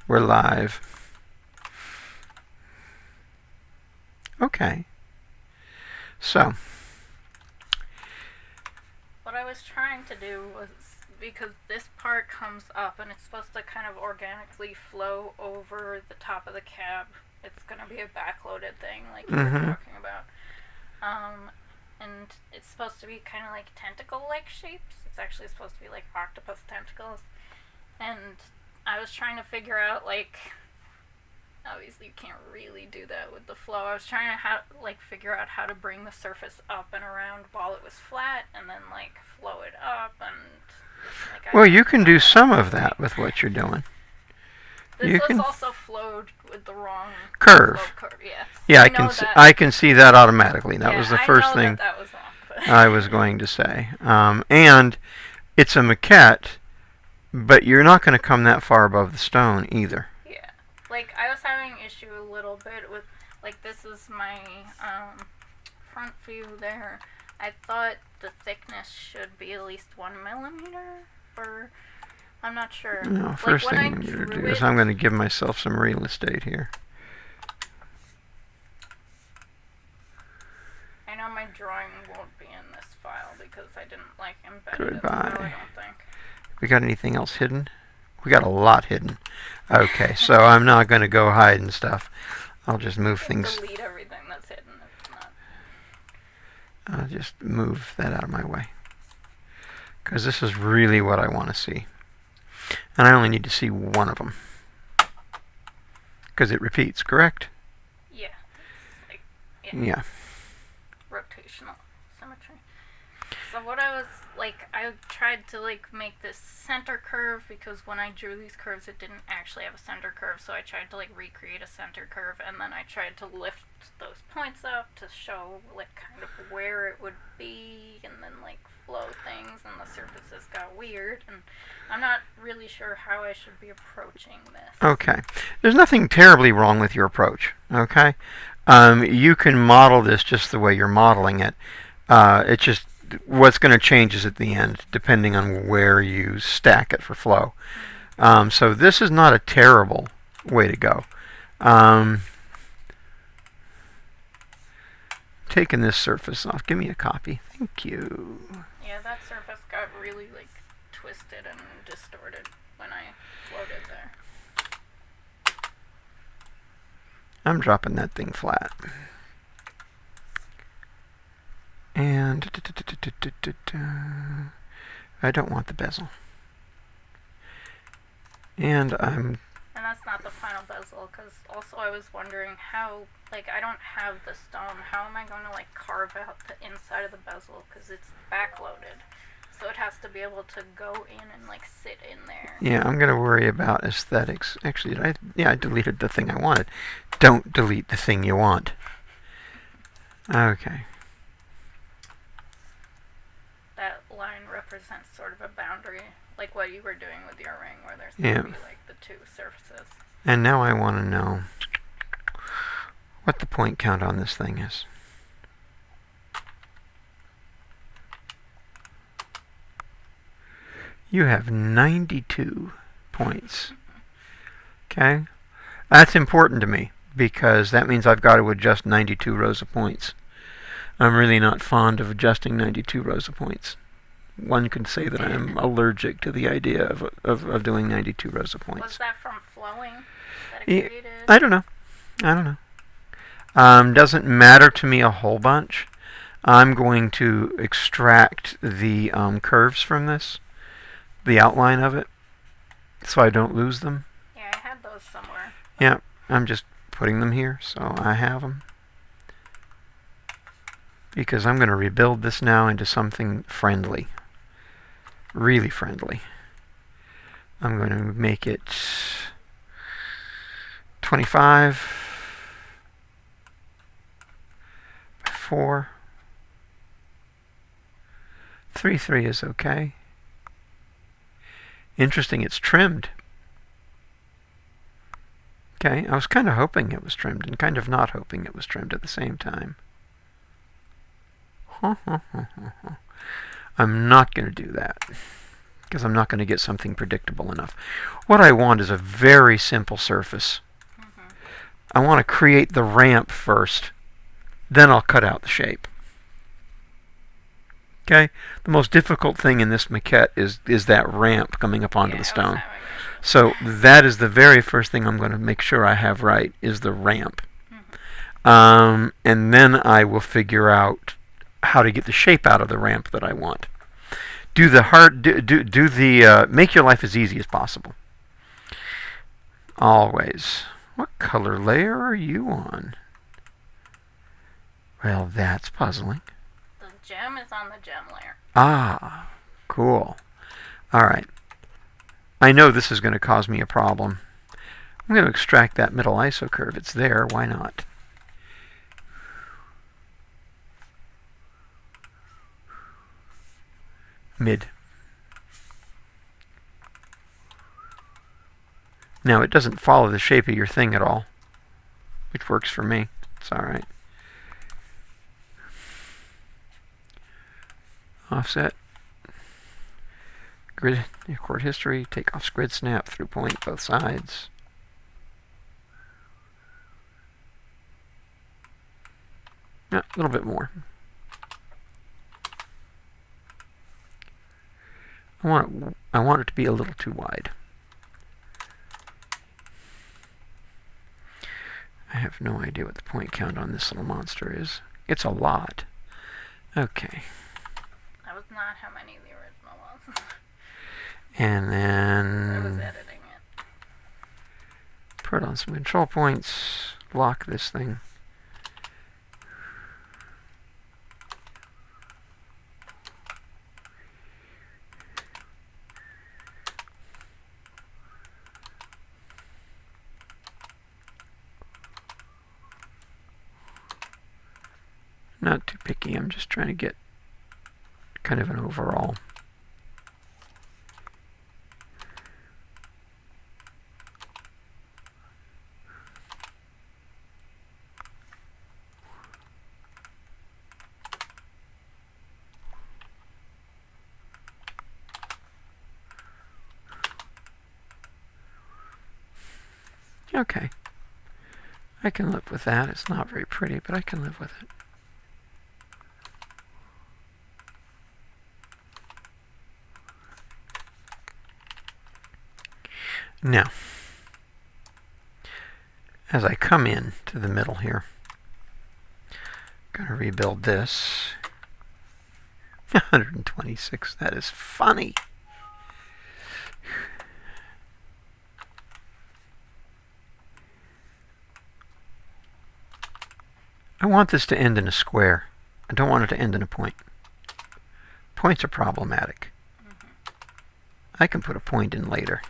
We're live. Okay. So. What I was trying to do was, because this part comes up and it's supposed to kind of organically flow over the top of the cab. It's going to be a backloaded thing like you were talking about. And it's supposed to be kind of like tentacle-like shapes. It's actually supposed to be like octopus tentacles. And I was trying to figure out, like, obviously you can't really do that with the flow. I was trying to figure out how to bring the surface up and around while it was flat, and then like flow it up, and like. Well, you can do some of that with what you're doing. This was also flowed with the wrong curve. Yeah. Yeah, I can see that automatically. That was the first thing that was wrong, I was going to say. And it's a maquette, but you're not going to come that far above the stone either. Yeah. Like, I was having issue a little bit with, like, this is my front view there. I thought the thickness should be at least 1 millimeter, or I'm not sure. No, first thing I'm going to do is I'm going to give myself some real estate here. I know my drawing won't be in this file because I didn't embed it. Goodbye. I don't think. We got anything else hidden? We got a lot hidden. Okay, so I'm not going to go hide and stuff. I'll just move things. Delete everything that's hidden. It's not. I'll just move that out of my way, because this is really what I want to see. And I only need to see one of them, because it repeats, correct? Yeah. Yeah. Rotational symmetry. So what I was I tried to make this center curve, because when I drew these curves it didn't actually have a center curve, so I tried to recreate a center curve, and then I tried to lift those points up to show kind of where it would be, and then flow things, and the surfaces got weird, and I'm not really sure how I should be approaching this. Okay. There's nothing terribly wrong with your approach, okay? You can model this just the way you're modeling it. It's just what's going to change is at the end, depending on where you stack it for flow. So this is not a terrible way to go. Taking this surface off. Give me a copy. Thank you. Yeah, that surface got really twisted and distorted when I floated there. I'm dropping that thing flat. And I don't want the bezel. And that's not the final bezel, because also I was wondering how, I don't have the stone. How am I going to carve out the inside of the bezel, because it's backloaded. So it has to be able to go in and sit in there. Yeah, I'm going to worry about aesthetics. Actually, I deleted the thing I wanted. Don't delete the thing you want. Okay. That line represents sort of a boundary, like what you were doing with your ring, where there's going to be the two surfaces. And now I want to know what the point count on this thing is. You have 92 points. Okay? That's important to me, because that means I've got to adjust 92 rows of points. I'm really not fond of adjusting 92 rows of points. One could say that I'm allergic to the idea of doing 92 rows of points. Was that from flowing that it created? I don't know. Doesn't matter to me a whole bunch. I'm going to extract the curves from this, the outline of it, so I don't lose them. Yeah, I had those somewhere. Yeah, I'm just putting them here, so I have them. Because I'm going to rebuild this now into something friendly. Really friendly. I'm going to make it 25 by 4. 3 is okay. Interesting, it's trimmed. Okay, I was kind of hoping it was trimmed and kind of not hoping it was trimmed at the same time. I'm not going to do that. because I'm not going to get something predictable enough. What I want is a very simple surface. I want to create the ramp first, then I'll cut out the shape. Okay? The most difficult thing in this maquette is that ramp coming up onto the stone. So that is the very first thing I'm going to make sure I have right, is the ramp. And then I will figure out how to get the shape out of the ramp that I want. Make your life as easy as possible. Always. What color layer are you on? Well, that's puzzling. The gem is on the gem layer. Ah, cool. Alright. I know this is going to cause me a problem. I'm going to extract that middle iso curve. It's there. Why not? Mid. Now, it doesn't follow the shape of your thing at all, which works for me. It's alright. Offset. Grid, chord history, take off grid snap, through point, both sides. Yeah, a little bit more. I want it to be a little too wide. I have no idea what the point count on this little monster is. It's a lot. Okay. That was not how many the original was. And then I was editing it. Put on some control points. Lock this thing. Not too picky, I'm just trying to get kind of an overall. Okay. I can live with that. It's not very pretty, but I can live with it. Now, as I come in to the middle here, I'm going to rebuild this. 126, that is funny. I want this to end in a square. I don't want it to end in a point. Points are problematic. I can put a point in later.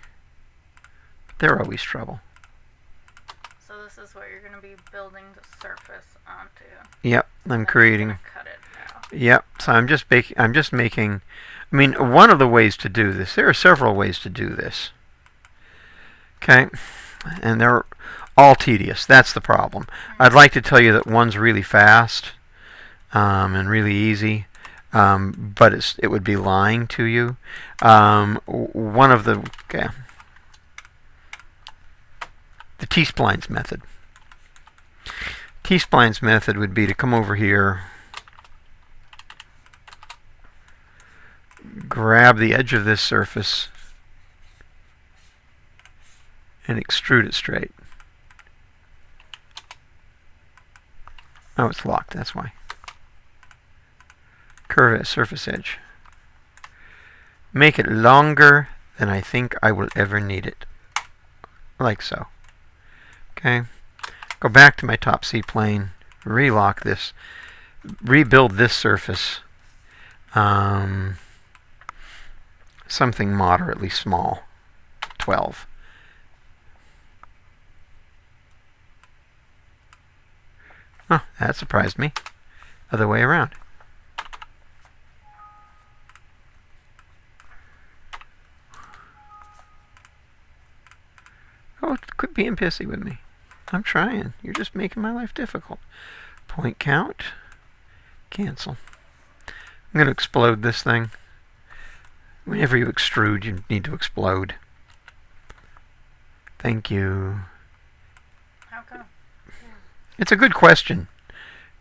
They're always trouble. So this is what you're going to be building the surface onto. Yep, I'm creating. Cut it out. Yep. So I'm just making. I mean, one of the ways to do this. There are several ways to do this. Okay, and they're all tedious. That's the problem. I'd like to tell you that one's really fast and really easy, but it would be lying to you. One of the T-splines method. T-splines method would be to come over here, grab the edge of this surface, and extrude it straight. Oh, it's locked, that's why. Curve at surface edge. Make it longer than I think I will ever need it. Like so. Okay. Go back to my top C plane, relock this, rebuild this surface. Something moderately small. 12. Oh, that surprised me. Other way around. Oh, quit being pissy with me. I'm trying. You're just making my life difficult. Point count. Cancel. I'm going to explode this thing. Whenever you extrude, you need to explode. Thank you. How come? It's a good question.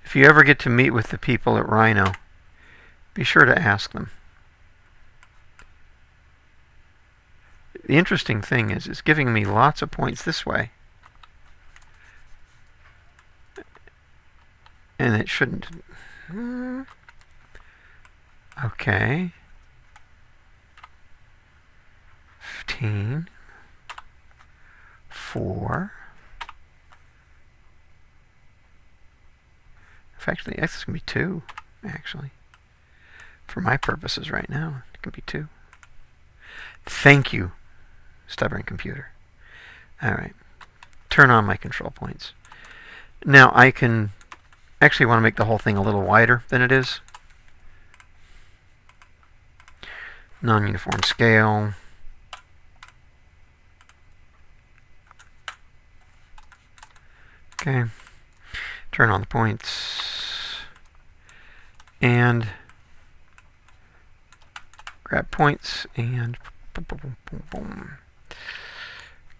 If you ever get to meet with the people at Rhino, be sure to ask them. The interesting thing is it's giving me lots of points this way. And it shouldn't. Okay. 15. 4. Actually, this can be 2, actually. For my purposes right now, it can be 2. Thank you, stubborn computer. Alright. Turn on my control points. Now I can actually want to make the whole thing a little wider than it is. Non-uniform scale. Okay. Turn on the points. And grab points and boom, boom, boom, boom, boom.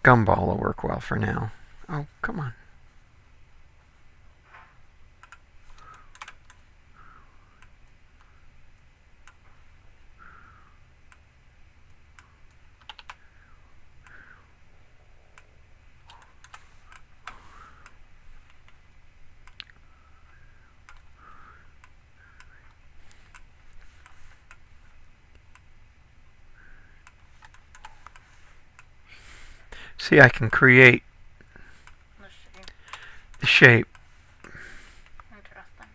Gumball will work well for now. Oh, come on. See, I can create the shape. Interesting.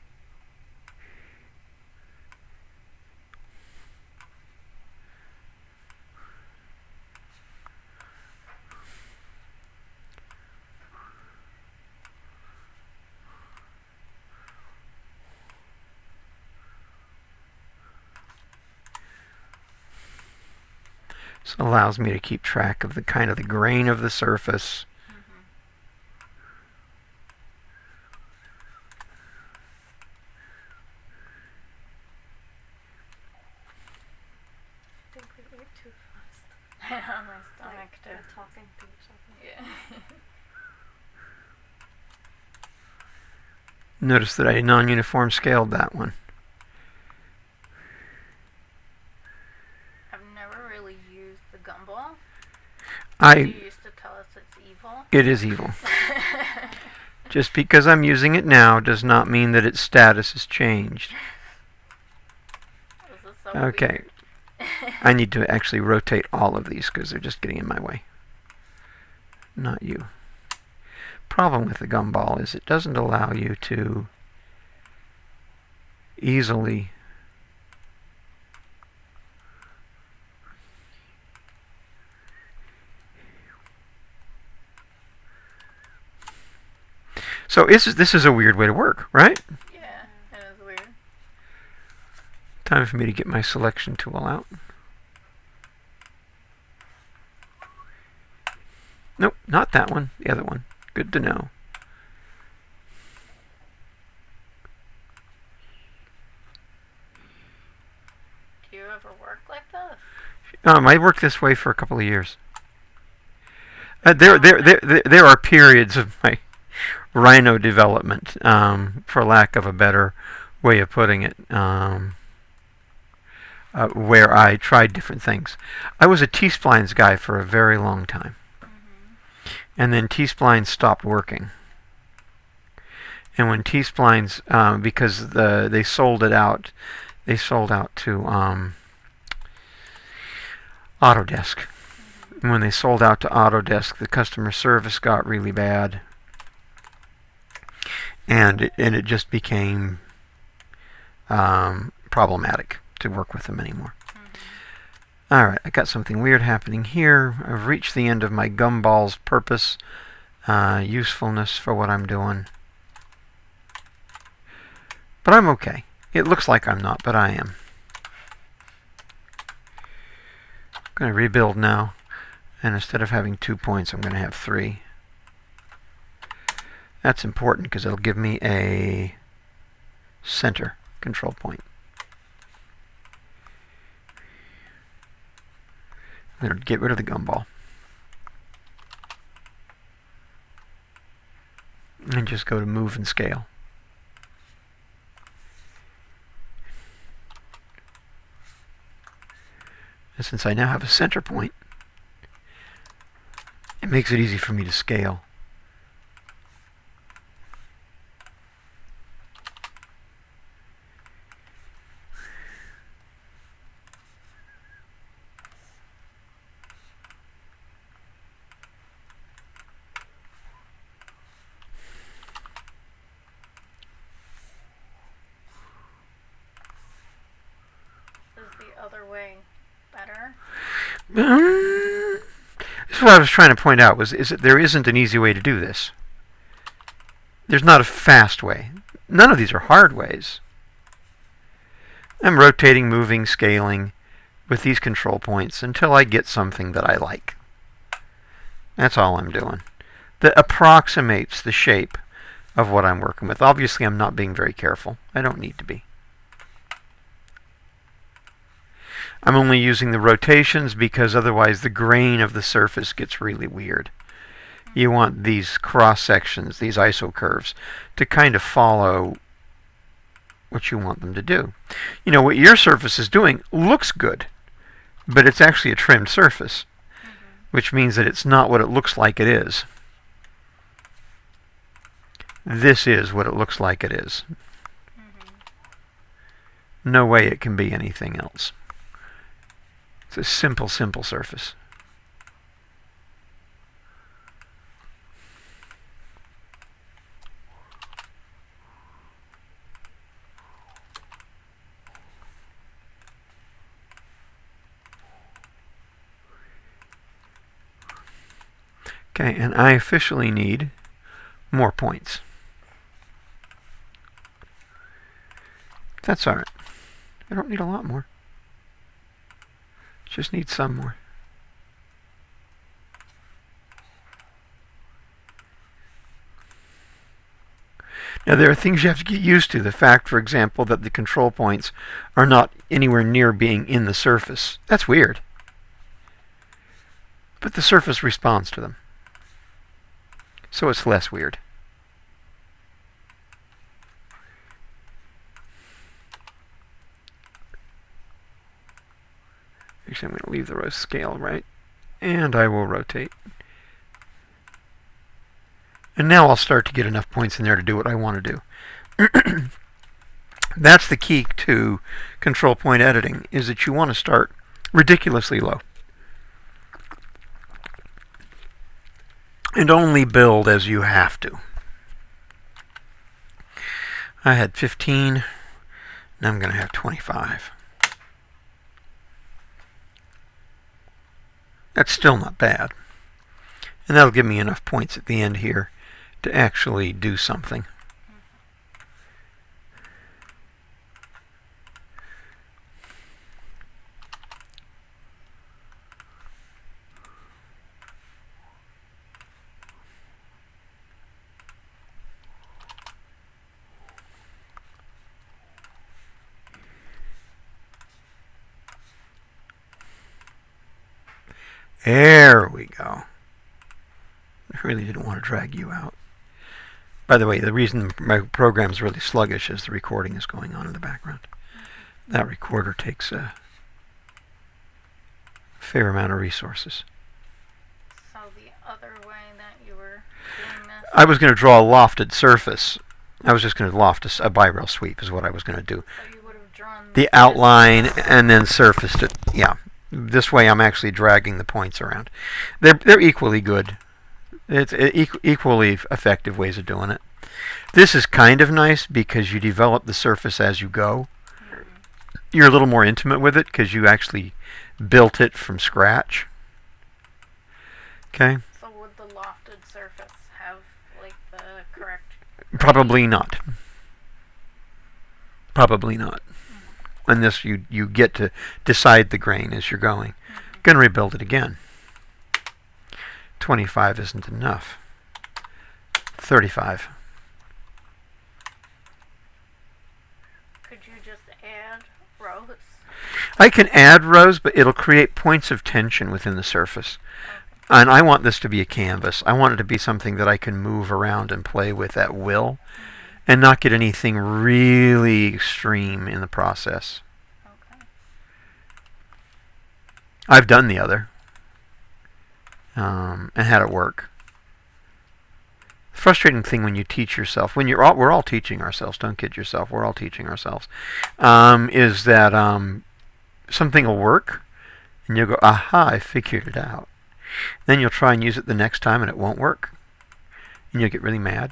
This allows me to keep track of the kind of the grain of the surface. I think we ate too fast. I know, my stomach Like, too. we're talking to each other. Yeah. Notice that I non-uniform scaled that one. I've never really used the gumball. You used to tell us it's evil. It is evil. Just because I'm using it now does not mean that its status has changed. This is so Okay. weird. I need to actually rotate all of these because they're just getting in my way. Not you. Problem with the gumball is it doesn't allow you to easily So this is a weird way to work, right? Yeah, it is weird. Time for me to get my selection tool out. Nope, not that one. The other one. Good to know. Do you ever work like this? I worked this way for a couple of years. There are periods of my Rhino development, for lack of a better way of putting it, where I tried different things. I was a T-splines guy for a very long time. And then T-splines stopped working. And when T-splines, because they sold it out, they sold out to Autodesk. And when they sold out to Autodesk, the customer service got really bad. And it just became problematic to work with them anymore. Alright, I got something weird happening here. I've reached the end of my gumball's purpose, usefulness for what I'm doing. But I'm okay. It looks like I'm not, but I am. I'm going to rebuild now, and instead of having 2 points, I'm going to have 3. That's important because it'll give me a center control point. I'm going to get rid of the gumball. And just go to move and scale. And since I now have a center point, it makes it easy for me to scale. Other way better? This is what I was trying to point out, is that there isn't an easy way to do this. There's not a fast way. None of these are hard ways. I'm rotating, moving, scaling with these control points until I get something that I like. That's all I'm doing. That approximates the shape of what I'm working with. Obviously, I'm not being very careful. I don't need to be. I'm only using the rotations because otherwise the grain of the surface gets really weird. You want these cross sections, these isocurves, to kind of follow what you want them to do. You know, what your surface is doing looks good, but it's actually a trimmed surface, which means that it's not what it looks like it is. This is what it looks like it is. No way it can be anything else. It's a simple, simple surface. Okay, and I officially need more points. That's all right. I don't need a lot more. Just need some more. Now there are things you have to get used to. The fact, for example, that the control points are not anywhere near being in the surface. That's weird. But the surface responds to them. So it's less weird. Actually, I'm going to leave the scale right. And I will rotate. And now I'll start to get enough points in there to do what I want to do. That's the key to control point editing, is that you want to start ridiculously low. And only build as you have to. I had 15, and I'm going to have 25. That's still not bad. And that'll give me enough points at the end here to actually do something. There we go. I really didn't want to drag you out. By the way, the reason my program's really sluggish is the recording is going on in the background. That recorder takes a fair amount of resources. So the other way that you were doing this? I was going to draw a lofted surface. I was just going to loft a bi-rail sweep is what I was going to do. So you would have drawn the outline and then surfaced it. Yeah. This way I'm actually dragging the points around. They're equally good. It's equally effective ways of doing it. This is kind of nice because you develop the surface as you go. You're a little more intimate with it because you actually built it from scratch. Okay? So would the lofted surface have like the correct... Probably not. Probably not. And this you get to decide the grain as you're going. Going to rebuild it again. 25 isn't enough. 35. Could you just add rows? I can add rows, but it'll create points of tension within the surface. And I want this to be a canvas. I want it to be something that I can move around and play with at will and not get anything really extreme in the process. Okay. I've done the other and had it work. The frustrating thing when you teach yourself, we're all teaching ourselves, don't kid yourself, we're all teaching ourselves, is that something will work and you'll go, aha, I figured it out. Then you'll try and use it the next time and it won't work. And you'll get really mad.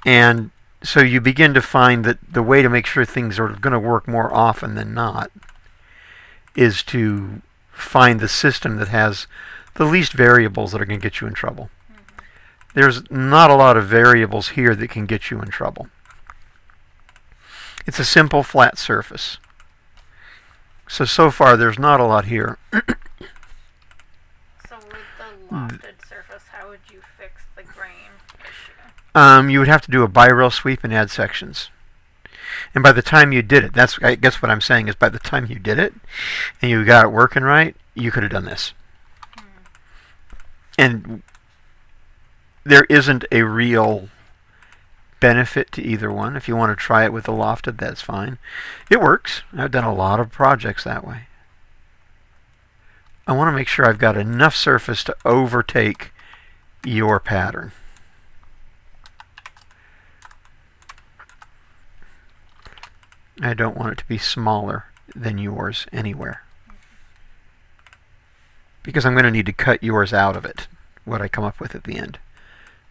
And so you begin to find that the way to make sure things are going to work more often than not is to find the system that has the least variables that are going to get you in trouble. There's not a lot of variables here that can get you in trouble. It's a simple flat surface. So far there's not a lot here. Lofted surface, how would you fix the grain issue? You would have to do a bi-rail sweep and add sections. And by the time you did it, I guess what I'm saying is by the time you did it and you got it working right, you could have done this. And there isn't a real benefit to either one. If you want to try it with the lofted, that's fine. It works. I've done a lot of projects that way. I want to make sure I've got enough surface to overtake your pattern. I don't want it to be smaller than yours anywhere. Because I'm going to need to cut yours out of it, what I come up with at the end.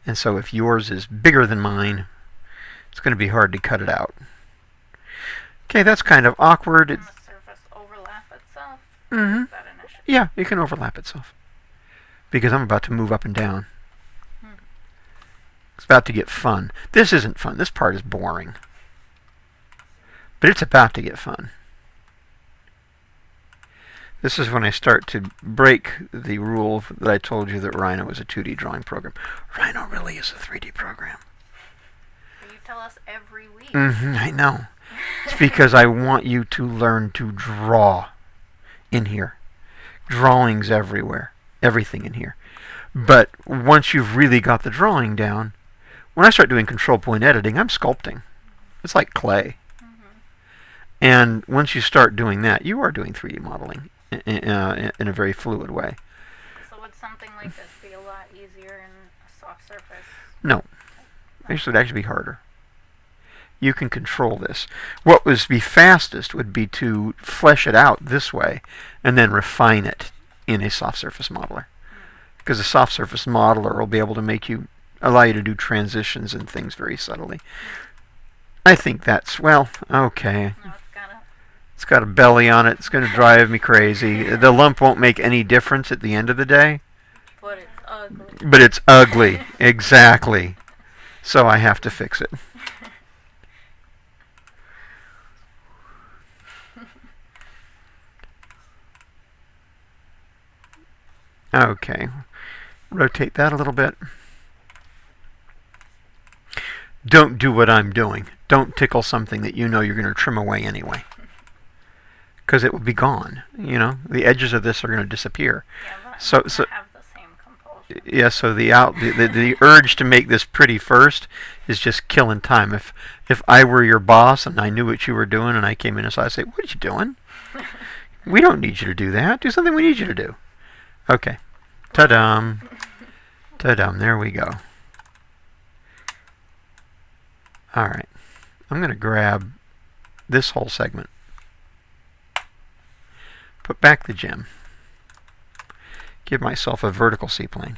And so if yours is bigger than mine, it's going to be hard to cut it out. Okay, that's kind of awkward. Can the surface overlap itself? Mm-hmm. Is that an issue? Yeah, it can overlap itself. Because I'm about to move up and down. It's about to get fun. This isn't fun. This part is boring. But it's about to get fun. This is when I start to break the rule that I told you that Rhino is a 2D drawing program. Rhino really is a 3D program. You tell us every week. I know. It's because I want you to learn to draw in here. Drawings everywhere. Everything in here. But once you've really got the drawing down, when I start doing control point editing, I'm sculpting. It's like clay. And once you start doing that, you are doing 3D modeling in a very fluid way. So would something like this be a lot easier in a soft surface? No. It should actually be harder. You can control this. What would be fastest would be to flesh it out this way and then refine it in a soft surface modeler. Because a soft surface modeler will be able to allow you to do transitions and things very subtly. I think that's, well, okay. No, It's got a belly on it. It's going to drive me crazy. The lump won't make any difference at the end of the day. But it's ugly. But it's ugly. Exactly. So I have to fix it. Okay. Rotate that a little bit. Don't do what I'm doing. Don't tickle something that you know you're going to trim away anyway. Because it will be gone. You know, the edges of this are going to disappear. Yeah, but So have the same compulsion. yeah. So the urge to make this pretty first is just killing time. If I were your boss and I knew what you were doing and I came in and I'd say, "What are you doing? We don't need you to do that. Do something we need you to do." Okay. Ta-dum. Ta-dum. There we go. All right. I'm going to grab this whole segment. Put back the gem. Give myself a vertical C-plane.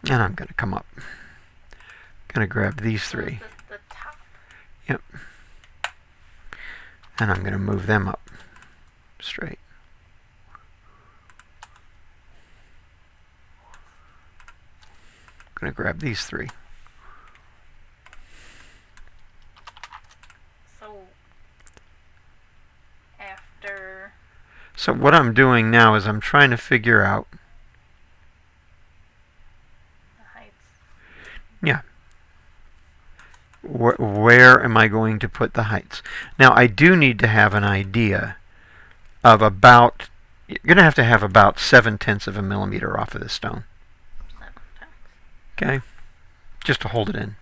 And I'm going to come up. Going to grab these three. So is this the top? Yep. And I'm going to move them up straight. I'm going to grab these three. So what I'm doing now is I'm trying to figure out. The heights. Yeah, where am I going to put the heights? Now I do need to have an idea of about, you're going to have about 7/10 of a millimeter off of this stone. 7/10. Okay? Just to hold it in.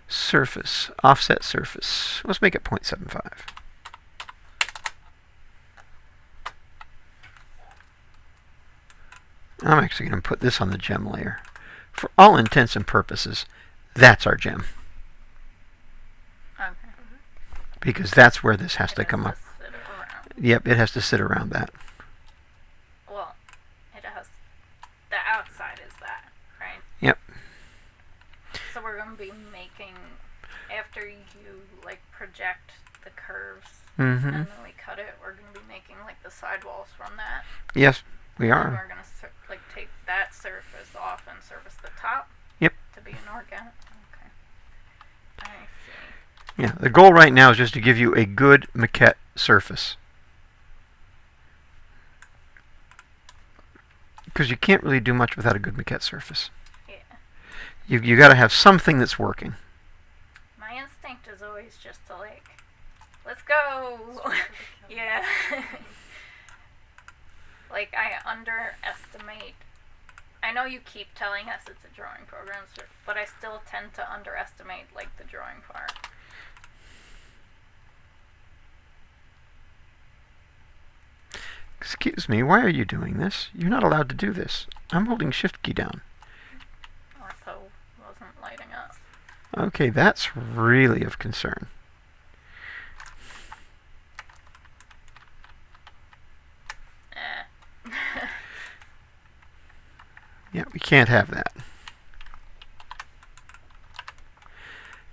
Surface, offset surface. Let's make it 0.75. I'm actually going to put this on the gem layer. For all intents and purposes, that's our gem. Okay. Because that's where this has to come up. Sit around. Yep, it has to sit around that. Well, it has. The outside is that, right? Yep. So we're going to be making, after you like project the curves Mm-hmm. and then we cut it, we're going to be making like the sidewalls from that. Yes, we And are. we're going to like take that surface off and surface the top. Yep. To be an organic. Okay. I see. Yeah, the goal right now is just to give you a good maquette surface. Because you can't really do much without a good maquette surface. Yeah. You got to have something that's working. My instinct is always just to like, let's go. Yeah. Like I underestimate. I know you keep telling us it's a drawing program, but I still tend to underestimate like the drawing part. Excuse me, why are you doing this? You're not allowed to do this. I'm holding Shift key down. Ortho wasn't lighting up. Okay, that's really of concern. Yeah, we can't have that.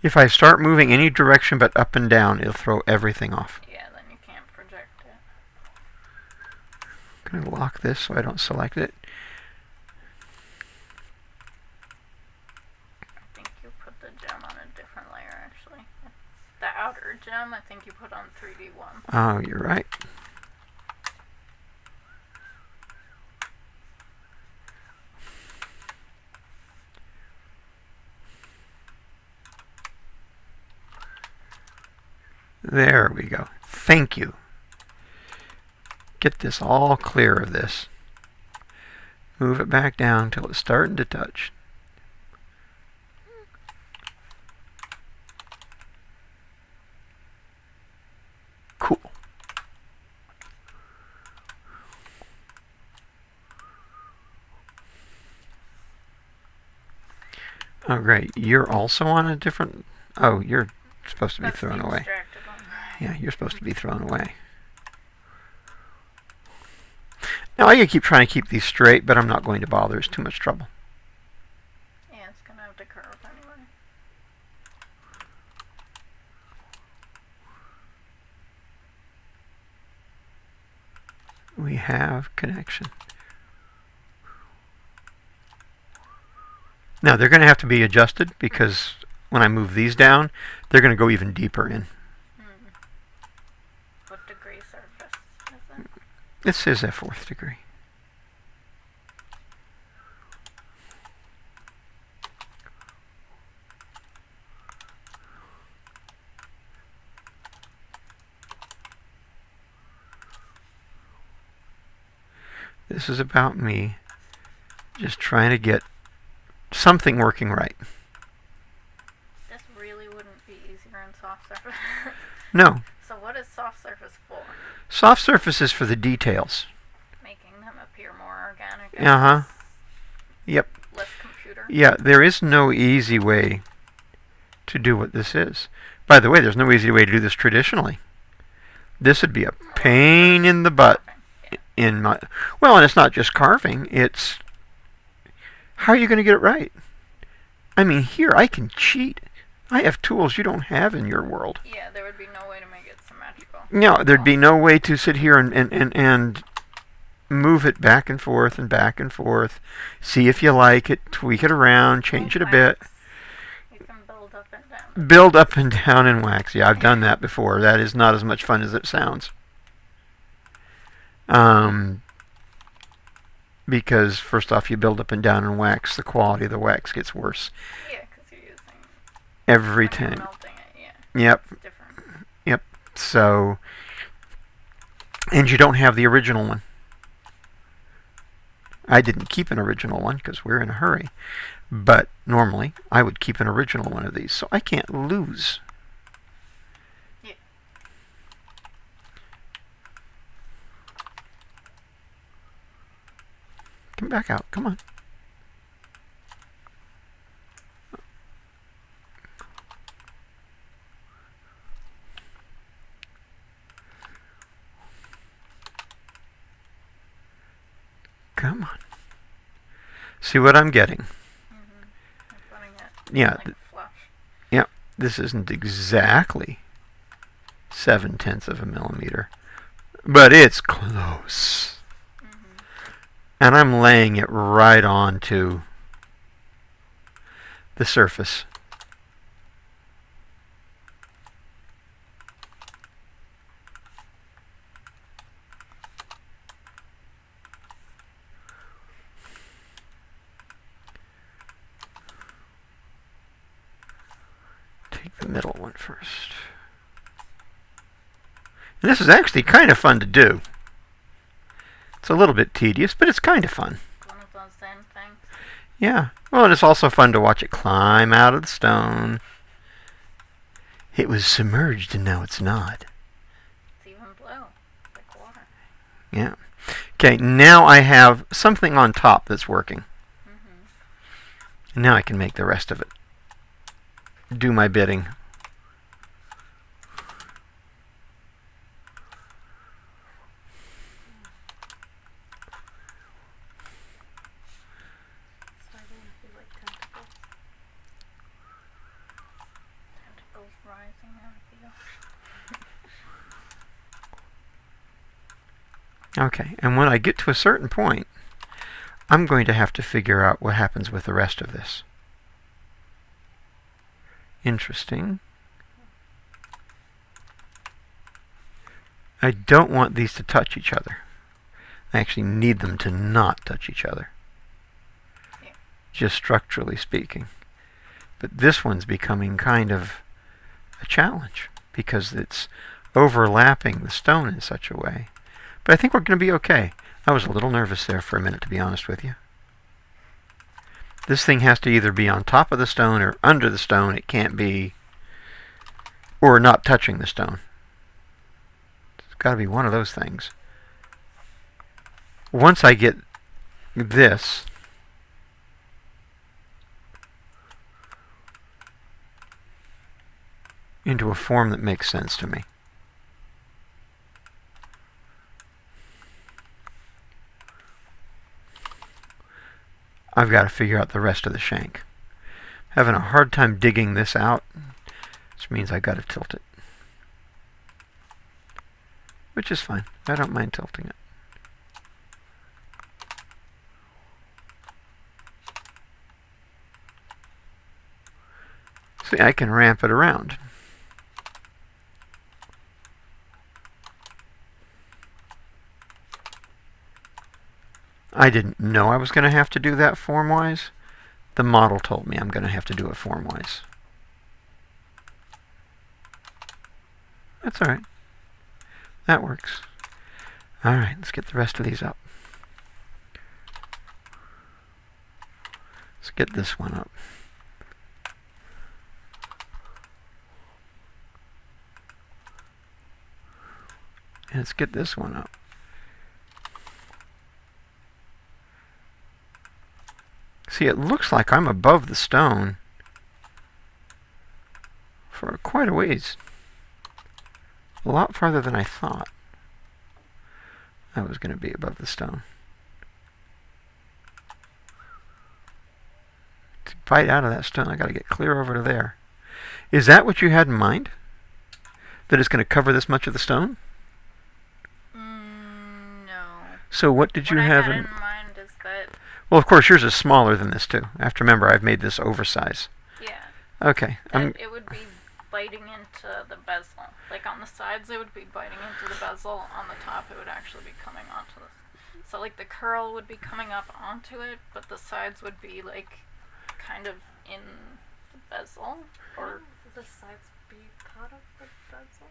If I start moving any direction but up and down, it'll throw everything off. Yeah, then you can't project it. I'm going to lock this so I don't select it. I think you put the gem on a different layer actually. The outer gem I think you put on 3D1. Oh, you're right. There we go. Thank you. Get this all clear of this. Move it back down till it's starting to touch. Cool. Oh, great. You're also on a different... Oh, you're supposed to be That's thrown the away. extracted one. Yeah, you're supposed to be thrown away. Now, I could keep trying to keep these straight, but I'm not going to bother. It's too much trouble. Yeah, it's gonna have to curve anyway. We have connection. Now, they're going to have to be adjusted because when I move these down, they're going to go even deeper in. What degree surface is it? This is a 4th degree. This is about me just trying to get something working right. This really wouldn't be easier in soft surface. No. So what is soft surface for? Soft surface is for the details. Making them appear more organic. Uh-huh. Yep. Less computer. Yeah, there is no easy way to do what this is. By the way, there's no easy way to do this traditionally. This would be a pain in the butt. In my, well, and it's not just carving, it's how are you going to get it right? I mean, here I can cheat. I have tools you don't have in your world. Yeah, there would be no way to make it symmetrical. No, there'd be no way to sit here and move it back and forth, see if you like it, tweak it around, change it a bit. You can build up and down. Build up and down in wax. Yeah, I've done that before. That is not as much fun as it sounds. because first off, you build up and down in wax, the quality of the wax gets worse Yeah, because you're using every when you're time. melting it. Yeah. Yep. It's different. Yep. So, and you don't have the original one. I didn't keep an original one because we're in a hurry. But normally, I would keep an original one of these, so I can't lose. Yeah. Come back out. Come on. Come on. See what I'm getting? I'm putting it Yeah. like flush. Yep. This isn't exactly 0.7 of a millimeter, but it's close. And I'm laying it right onto the surface. Take the middle one first. And this is actually kind of fun to do. It's a little bit tedious, but it's kind of fun. One of those Zen things. Yeah. Well, and it's also fun to watch it climb out of the stone. It was submerged and now it's not. It's even blue. It's like water. Yeah. Okay, now I have something on top that's working. And now I can make the rest of it do my bidding. Starting to feel like tentacles. Tentacles rising out of the ocean. Okay, and when I get to a certain point, I'm going to have to figure out what happens with the rest of this. Interesting. I don't want these to touch each other. I actually need them to not touch each other. Yeah. Just structurally speaking. But this one's becoming kind of a challenge because it's overlapping the stone in such a way. But I think we're going to be okay. I was a little nervous there for a minute, to be honest with you. This thing has to either be on top of the stone or under the stone. It can't be, or not touching the stone. It's got to be one of those things. Once I get this into a form that makes sense to me, I've got to figure out the rest of the shank. Having a hard time digging this out, which means I've got to tilt it. Which is fine. I don't mind tilting it. See, I can ramp it around. I didn't know I was going to have to do that form-wise. The model told me I'm going to have to do it form-wise. That's alright. That works. Alright, let's get the rest of these up. Let's get this one up. And let's get this one up. See, it looks like I'm above the stone for quite a ways. A lot farther than I thought I was going to be above the stone. To bite out of that stone, I got to get clear over to there. Is that what you had in mind? That it's going to cover this much of the stone? No. So what did you What have I in had in mind is that, Well, of course, yours is smaller than this, too. I have to remember, I've made this oversize. yeah, Okay. that it would be biting into the bezel. Like on the sides, it would be biting into the bezel. On the top, it would actually be coming onto So like the curl would be coming up onto it, but the sides would be like kind of in the bezel, or the sides be part of the bezel?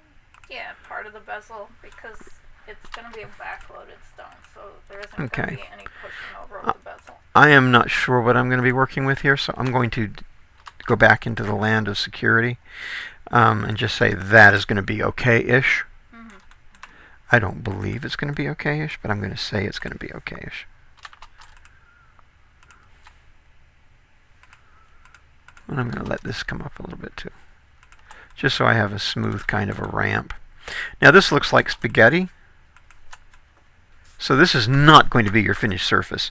yeah, part of the bezel, because it's going to be a backloaded stone, so there isn't going to be any pushing over of the bezel. I am not sure what I'm going to be working with here, so I'm going to go back into the land of security and just say that is going to be okay-ish. Mm-hmm. I don't believe it's going to be okay-ish, but I'm going to say it's going to be okay-ish. And I'm going to let this come up a little bit too, just so I have a smooth kind of a ramp. Now this looks like spaghetti. So this is not going to be your finished surface.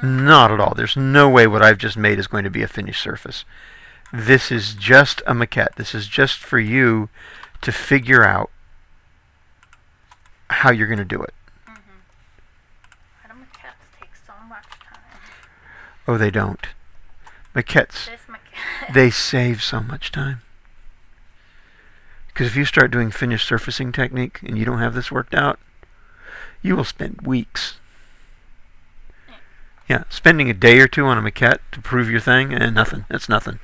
Not at all. There's no way what I've just made is going to be a finished surface. This is just a maquette. This is just for you to figure out how you're going to do it. Mm-hmm. Maquettes take so much time. Oh, they don't. Maquettes, This maquette. they save so much time. Because if you start doing finished surfacing technique and you don't have this worked out, you will spend weeks. Yeah, spending a day or two on a maquette to prove your thing, and nothing. That's nothing.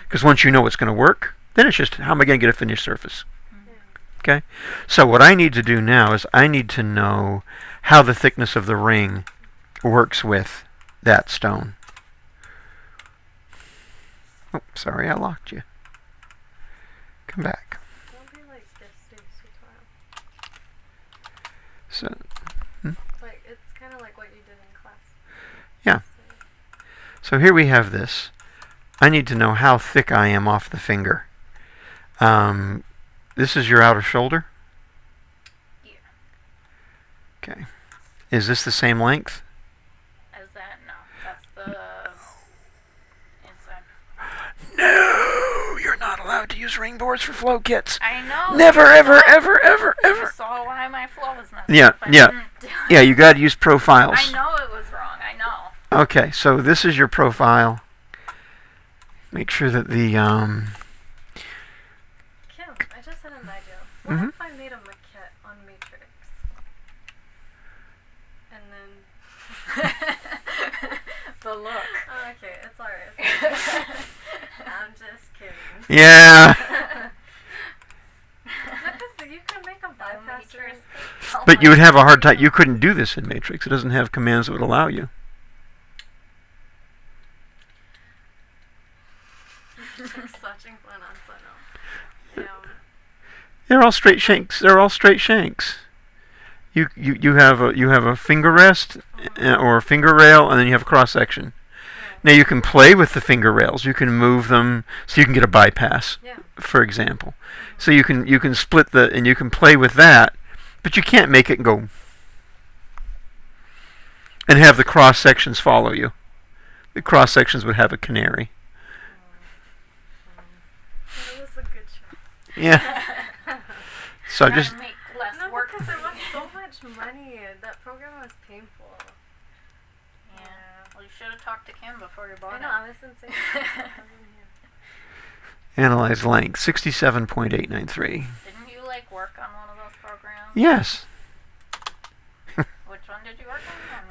Because once you know it's going to work, then it's just, how am I going to get a finished surface? Okay? So what I need to do now is I need to know how the thickness of the ring works with that stone. Oh, sorry, I locked you. Come back. Don't be like this, Stacy. So, Like, it's kind of like what you did in class. yeah. So here we have this. I need to know how thick I am off the finger. This is your outer shoulder? Yeah. Okay. Is this the same length? As that? No. That's the inside. No! You're not allowed to use ring boards for flow kits. I know. Never, ever, ever, ever, You ever. saw why my flow was messed Yeah, up. I yeah. didn't do it. Yeah, you got to use profiles. I know it was wrong. I know. Okay, so this is your profile. Make sure that the Kim, I just had an idea. What if I made a maquette on Matrix? And then... The look. Oh, okay, it's alright. I'm just kidding. yeah. Because you can make a bypass ring. But you would have a hard time. You couldn't do this in Matrix. It doesn't have commands that would allow you. Searching for an answer now. They're all straight shanks. They're all straight shanks. You have a finger rest or a finger rail, and then you have a cross section. Now you can play with the finger rails. You can move them so you can get a bypass, for example. So you can split and you can play with that, but you can't make it go and have the cross sections follow you. The cross sections would have a canary. That was a good show. Yeah. So Trying just to make less No, work because for it was you. so much money. That program was painful. Yeah. Well, you should have talked to Kim before you bought I know, it. I was insane. I wasn't here. analyze length 67.893. Didn't you like work on one of those programs? Yes. Which one did you work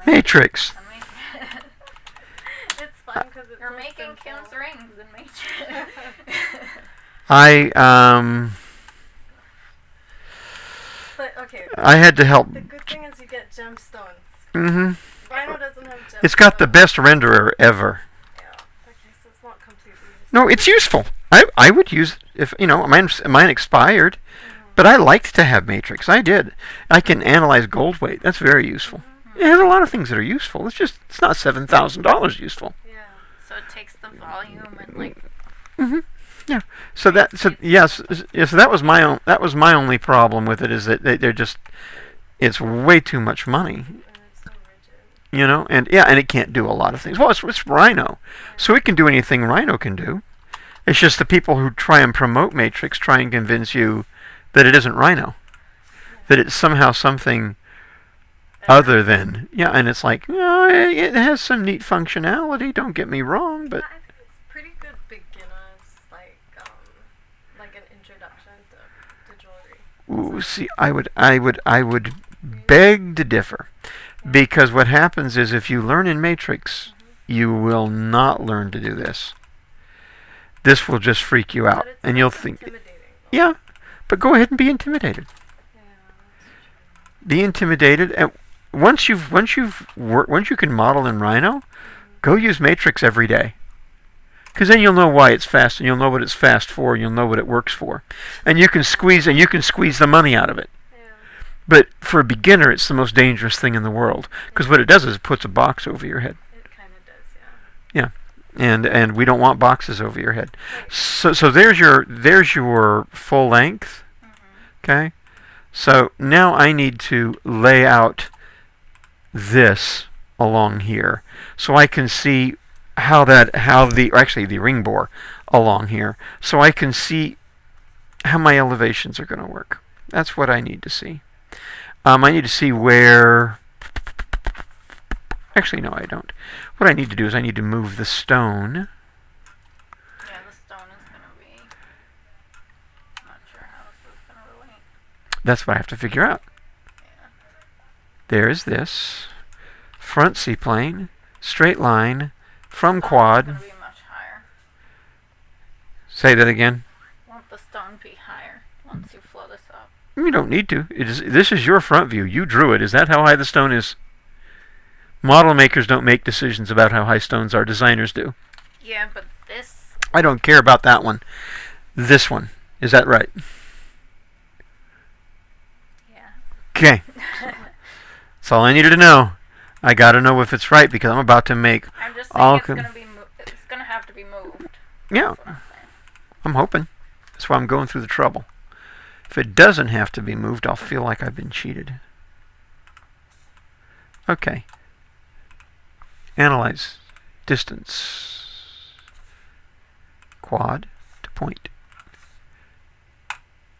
on? Matrix. On Matrix. It's fun because it's You're so making simple. Kim's rings in Matrix. But okay, I had to help. the good thing is you get gemstones. Mm-hmm. Rhino doesn't have gemstones. It's got the best renderer ever. Yeah. Okay, so it's not completely useless. No, it's useful. I would use if mine expired, but I liked to have Matrix. I did. I can analyze gold weight. That's very useful. It has a lot of things that are useful. It's not $7,000 useful. Yeah. So it takes the volume and like. Yeah. So that was my only problem with it, is that they're just, it's way too much money. And it's so rigid. And it can't do a lot of things. Well, it's Rhino, so it can do anything Rhino can do. It's just the people who try and promote Matrix try and convince you that it isn't Rhino, that it's somehow something other than. Yeah, and it's like, it has some neat functionality. Don't get me wrong, but I think it's pretty good beginners, like an introduction to jewelry. ooh, see, I would beg to differ. Because what happens is if you learn in matrix, you will not learn to do this. This will just freak you out, and you'll think, yeah, but go ahead and be intimidated. Be intimidated, and once you can model in Rhino, go use matrix every day. Because then you'll know why it's fast, and you'll know what it's fast for, and you'll know what it works for, and you can squeeze the money out of it. But for a beginner, it's the most dangerous thing in the world, because what it does is it puts a box over your head. It kind of does, yeah. Yeah, and we don't want boxes over your head. So there's your full length. Okay. So now I need to lay out this along here, so I can see the ring bore along here, so I can see how my elevations are going to work. That's what I need to see. I need to see where... Actually, no, I don't. What I need to do is I need to move the stone. Yeah, the stone is going to be... Not sure how this is going to relate. That's what I have to figure out. Yeah. There's this. Front C-plane. Straight line. From quad. It's going to be much higher. Say that again. Won't the stone be higher once you flow this up? You don't need to. This is your front view. You drew it. Is that how high the stone is? Model makers don't make decisions about how high stones are. Designers do. Yeah, but this... I don't care about that one. This one. Is that right? Yeah. Okay. That's all I needed to know. I got to know if it's right because I'm about to make... I'm just saying it's going to have to be moved. Yeah. I'm hoping. That's why I'm going through the trouble. If it doesn't have to be moved, I'll feel like I've been cheated. Okay. Analyze. Distance. Quad to point.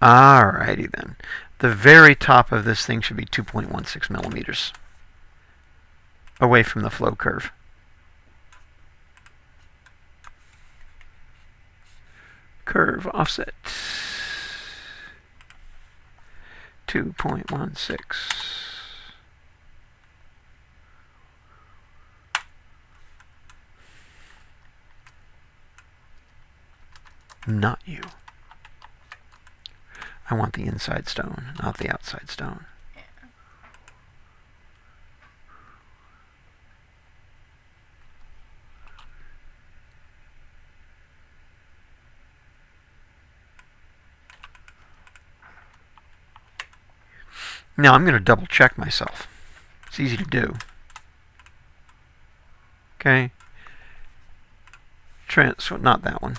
Alrighty then. The very top of this thing should be 2.16 millimeters away from the flow curve. Curve offset. 2.16. Not you. I want the inside stone, not the outside stone. Now I'm going to double check myself. It's easy to do. Okay. Not that one.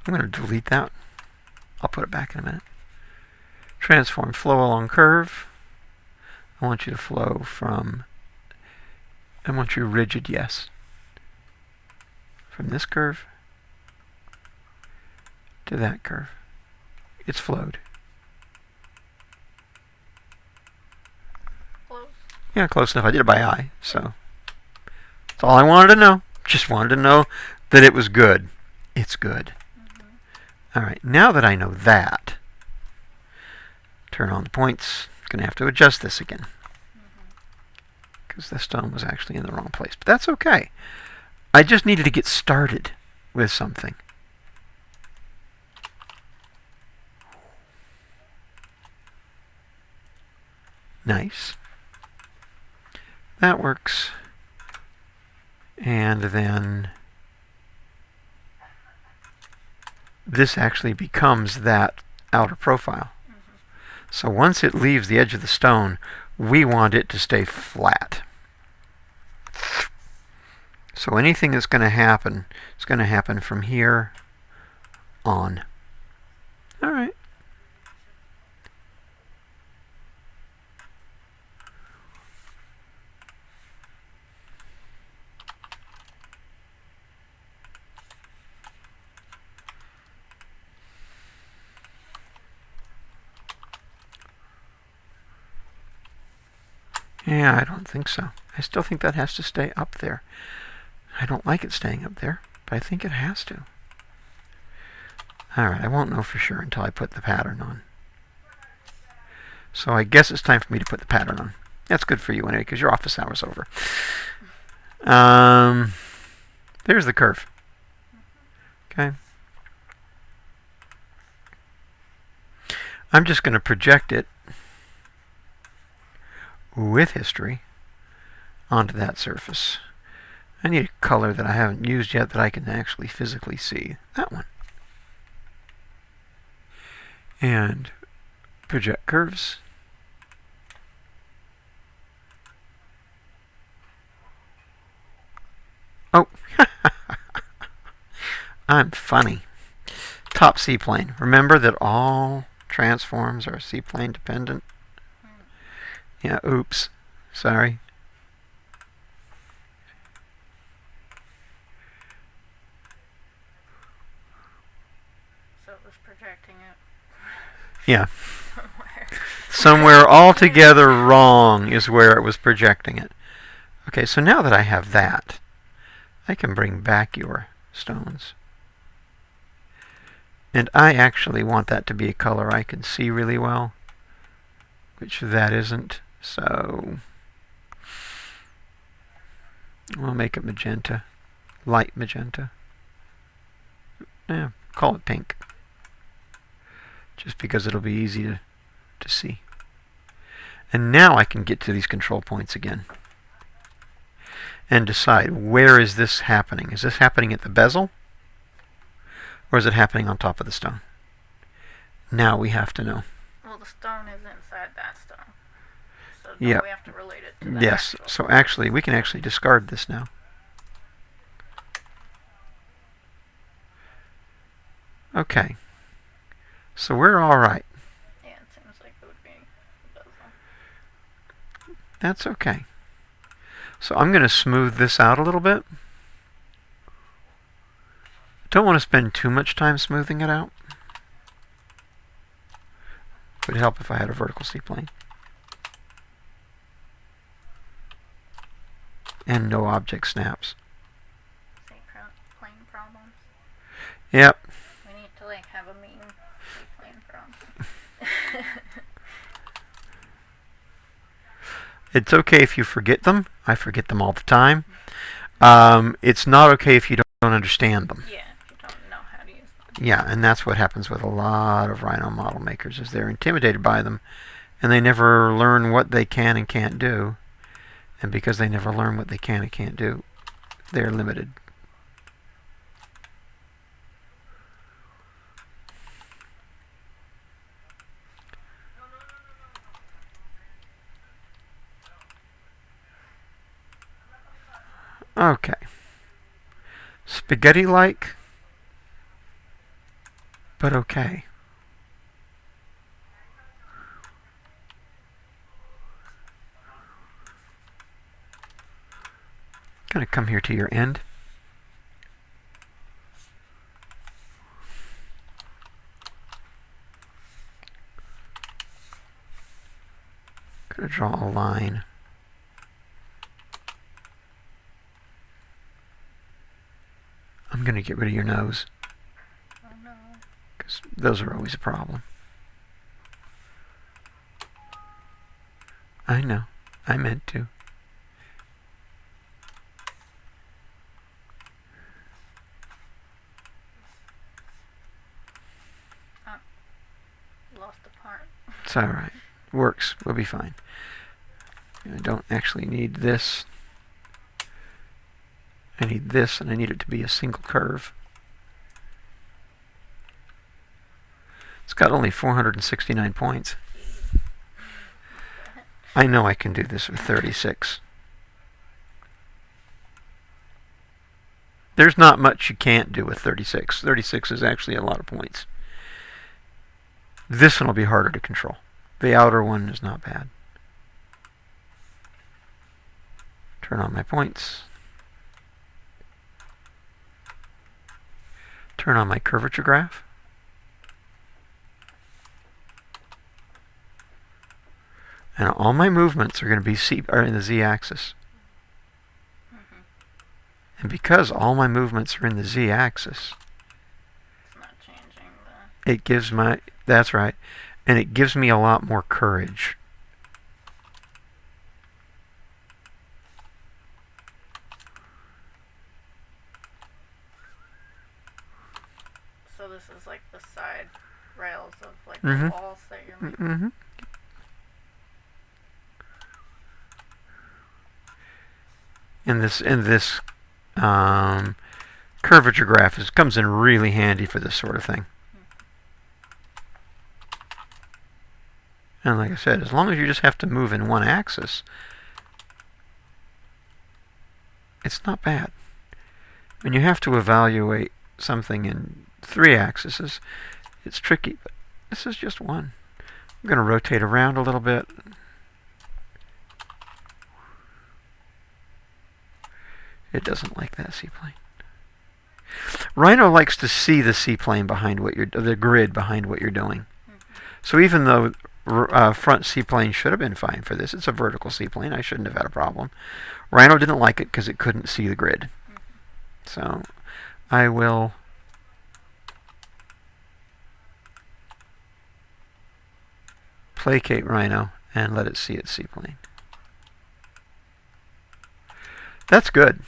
I'm going to delete that. I'll put it back in a minute. Transform flow along curve. I want you to flow from... I want you rigid, yes. From this curve to that curve. It's flowed. Yeah, close enough. I did it by eye, so that's all I wanted to know. Just wanted to know that it was good. It's good. All right, now that I know that, turn on the points. Going to have to adjust this again because the stone was actually in the wrong place, but that's okay. I just needed to get started with something. Nice. That works. And then this actually becomes that outer profile. So once it leaves the edge of the stone, we want it to stay flat. So anything that's going to happen is going to happen from here on. All right. Yeah, I don't think so. I still think that has to stay up there. I don't like it staying up there, but I think it has to. Alright, I won't know for sure until I put the pattern on. So I guess it's time for me to put the pattern on. That's good for you anyway, because your office hour's over. There's the curve. Okay. I'm just going to project it with history onto that surface. I need a color that I haven't used yet that I can actually physically see. That one. And project curves. Oh, I'm funny. Top C-plane. Remember that all transforms are C-plane dependent? Yeah, oops. Sorry. So it was projecting it. Yeah. Somewhere. Somewhere altogether wrong is where it was projecting it. Okay, so now that I have that, I can bring back your stones. And I actually want that to be a color I can see really well, which that isn't. So we'll make it magenta, light magenta. Yeah, call it pink, just because it'll be easy to see. And now I can get to these control points again and decide, where is this happening? Is this happening at the bezel? Or is it happening on top of the stone? Now we have to know. Well, the stone is inside that stone. So Yeah. we have to relate it to that. Yes, so actually, we can actually discard this now. Okay. So we're all right. Yeah, it seems like it would be a bezel. That's okay. So I'm going to smooth this out a little bit. Don't want to spend too much time smoothing it out. Would help if I had a vertical C-plane. And no object snaps. Plane problems. Yep. We need to like have a mean plane problem. It's okay if you forget them. I forget them all the time. It's not okay if you don't understand them. Yeah, if you don't know how to use them. Yeah, and that's what happens with a lot of Rhino model makers, is they're intimidated by them, and they never learn what they can and can't do. And because they never learn what they can and can't do, they're limited. Okay. Spaghetti-like, but okay. Gonna come here to your end. Gonna draw a line. I'm gonna get rid of your nose, Oh no. because those are always a problem. I know. I meant to. Lost a part. It's alright. Works. We'll be fine. I don't actually need this. I need this, and I need it to be a single curve. It's got only 469 points. I know I can do this with 36. There's not much you can't do with 36. 36 is actually a lot of points. This one will be harder to control. The outer one is not bad. Turn on my points. Turn on my curvature graph. And all my movements are going to be in the z-axis. And because all my movements are in the z-axis, It's not changing it gives that's right, and it gives me a lot more courage. like the Mhm. walls that you're making. Mm-hmm. In this curvature graph comes in really handy for this sort of thing. And like I said, as long as you just have to move in one axis, it's not bad. When you have to evaluate something in 3 axes, it's tricky, but this is just one. I'm going to rotate around a little bit. It doesn't like that C-plane. Rhino likes to see the C-plane behind what the grid behind what you're doing. So even though front C-plane should have been fine for this, it's a vertical C-plane, I shouldn't have had a problem. Rhino didn't like it because it couldn't see the grid. So I will placate Rhino and let it see its C-plane. That's good.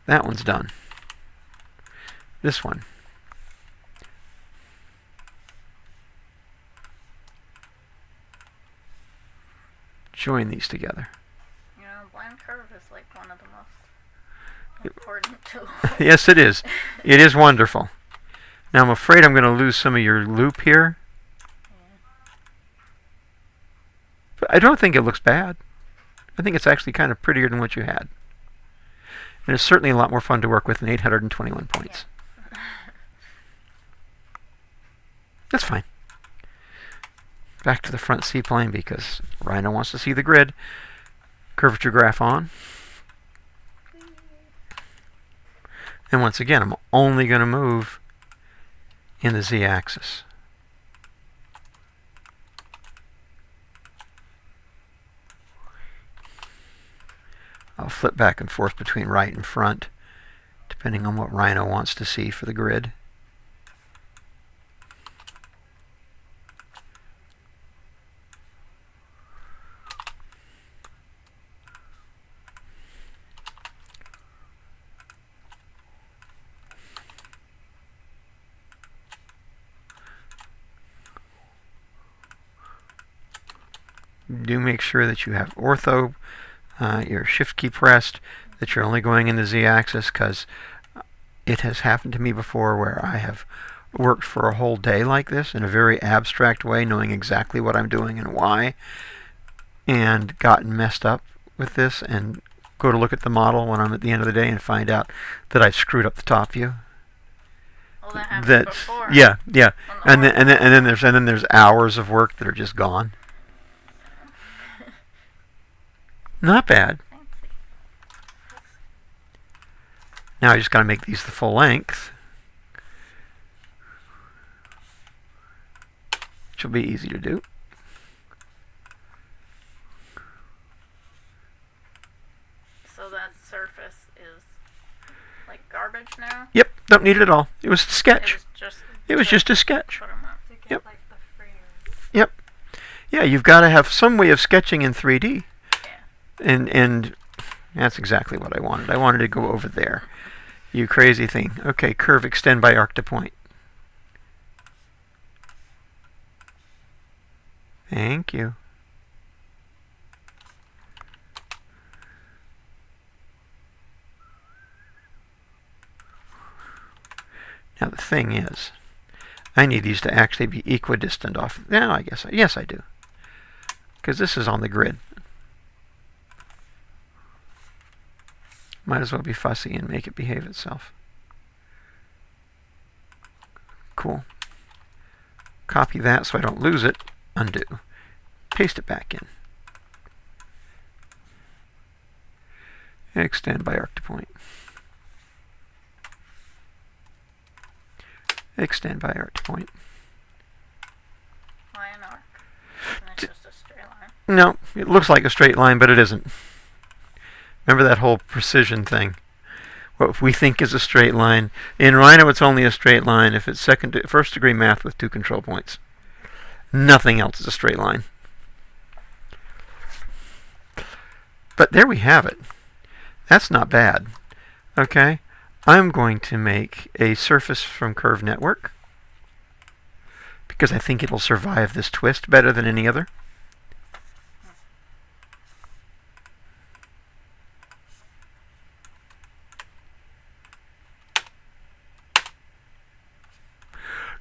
That one's done. This one. Join these together. You know, blind curve is like one of the most important tools. Yes, it is. It is wonderful. Now I'm afraid I'm going to lose some of your loop here. But I don't think it looks bad. I think it's actually kind of prettier than what you had. And it's certainly a lot more fun to work with than 821 points. Yeah. That's fine. Back to the front C-plane because Rhino wants to see the grid. Curvature graph on. And once again, I'm only going to move in the Z-axis. I'll flip back and forth between right and front, depending on what Rhino wants to see for the grid. Do make sure that you have ortho, your shift key pressed, that you're only going in the Z-axis, because it has happened to me before where I have worked for a whole day like this in a very abstract way, knowing exactly what I'm doing and why, and gotten messed up with this and go to look at the model when I'm at the end of the day and find out that I've screwed up the top view. Well, that happened before. Yeah, and then there's hours of work that are just gone. Not bad. Now I just got to make these the full length, which will be easy to do. So that surface is like garbage now? Yep, don't need it at all. It was a sketch. It was just a sketch. Put 'em up. Yep. Like the frames. Yep. Yeah, you've got to have some way of sketching in 3D. Yeah. And that's exactly what I wanted. I wanted to go over there. You crazy thing. Okay, curve extend by arc to point. Thank you. Now the thing is, I need these to actually be equidistant off. Now I guess, yes I do. Because this is on the grid. Might as well be fussy and make it behave itself. Cool. Copy that so I don't lose it. Undo. Paste it back in. Extend by arc to point. Extend by arc to point. Why an arc? Isn't it just a straight line? No, it looks like a straight line, but it isn't. Remember that whole precision thing? What we think is a straight line. In Rhino, it's only a straight line if it's first degree math with 2 control points. Nothing else is a straight line. But there we have it. That's not bad. Okay, I'm going to make a surface from curve network. because I think it'll survive this twist better than any other.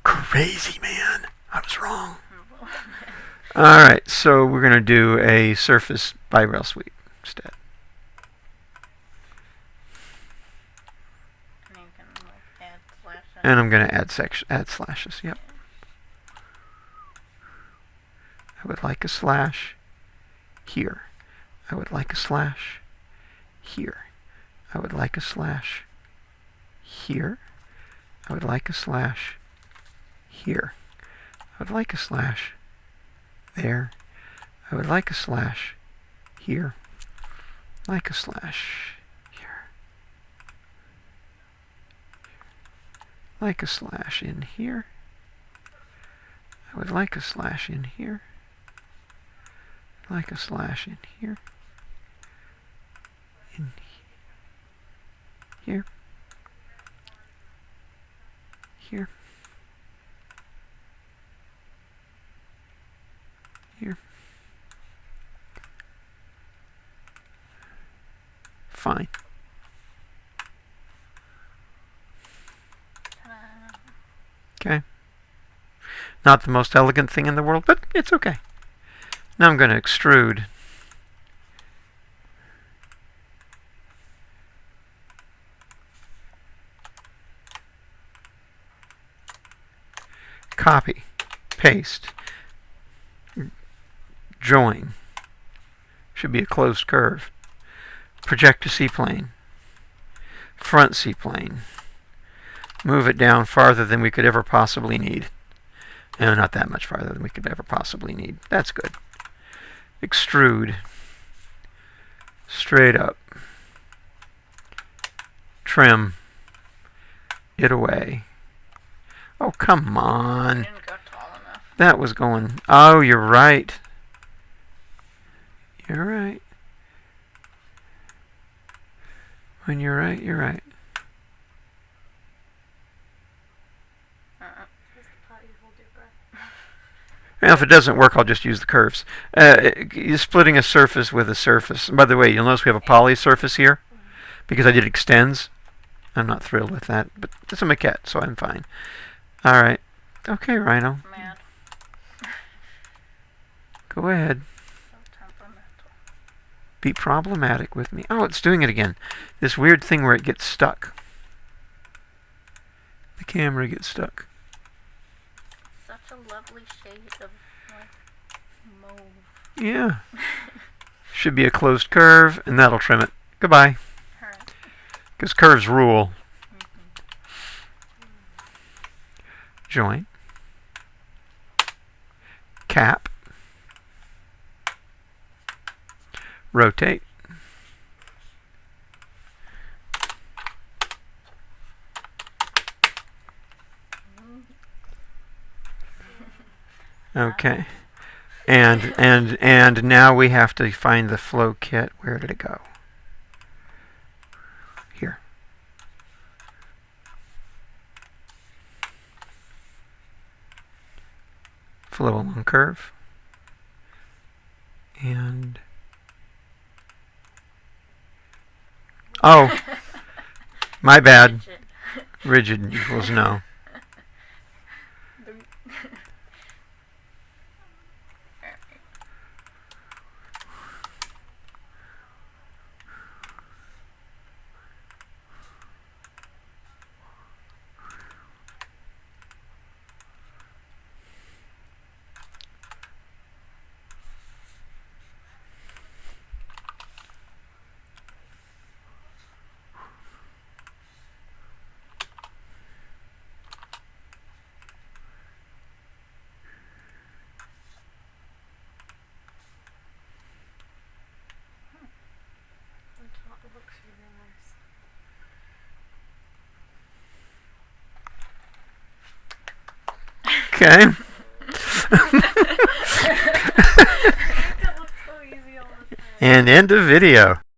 Crazy, man. I was wrong. Alright, so we're going to do a surface bi-rail sweep instead. And you can add slashes. And I'm going to add slashes, yep. I would like a slash here. I would like a slash here. I would like a slash here. I would like a slash here. I would like a slash there. I would like a slash here. Like a slash here. Like a slash in here. I would like a slash in here. Like a slash in here. In here. Here. Here. Fine. Okay. Not the most elegant thing in the world, but it's okay. Now I'm going to extrude. Copy. Paste. Join. Should be a closed curve. Project to C-plane. Front C-plane. Move it down farther than we could ever possibly need. No, not that much farther than we could ever possibly need. That's good. Extrude. Straight up. Trim it away. Oh, come on. Didn't go tall enough. That was going... Oh, you're right. You're right. When you're right, you're right. Now, if it doesn't work, I'll just use the curves. You're splitting a surface with a surface. By the way, you'll notice we have a poly surface here because I did extends. I'm not thrilled with that, but it's a maquette, so I'm fine. All right. Okay, Rhino. Mad. Go ahead. So temperamental. Be problematic with me. Oh, it's doing it again. This weird thing where it gets stuck. The camera gets stuck. Such a lovely shade of like mauve. Yeah. Should be a closed curve, and that'll trim it. Goodbye. Alright. Because curves rule. Join. Cap. Rotate. Okay. And now we have to find the flow kit. Where did it go? Here. Flow along curve. And oh, my bad. Rigid equals no. Looks really nice. Okay. That looks so easy all the time. And end of video.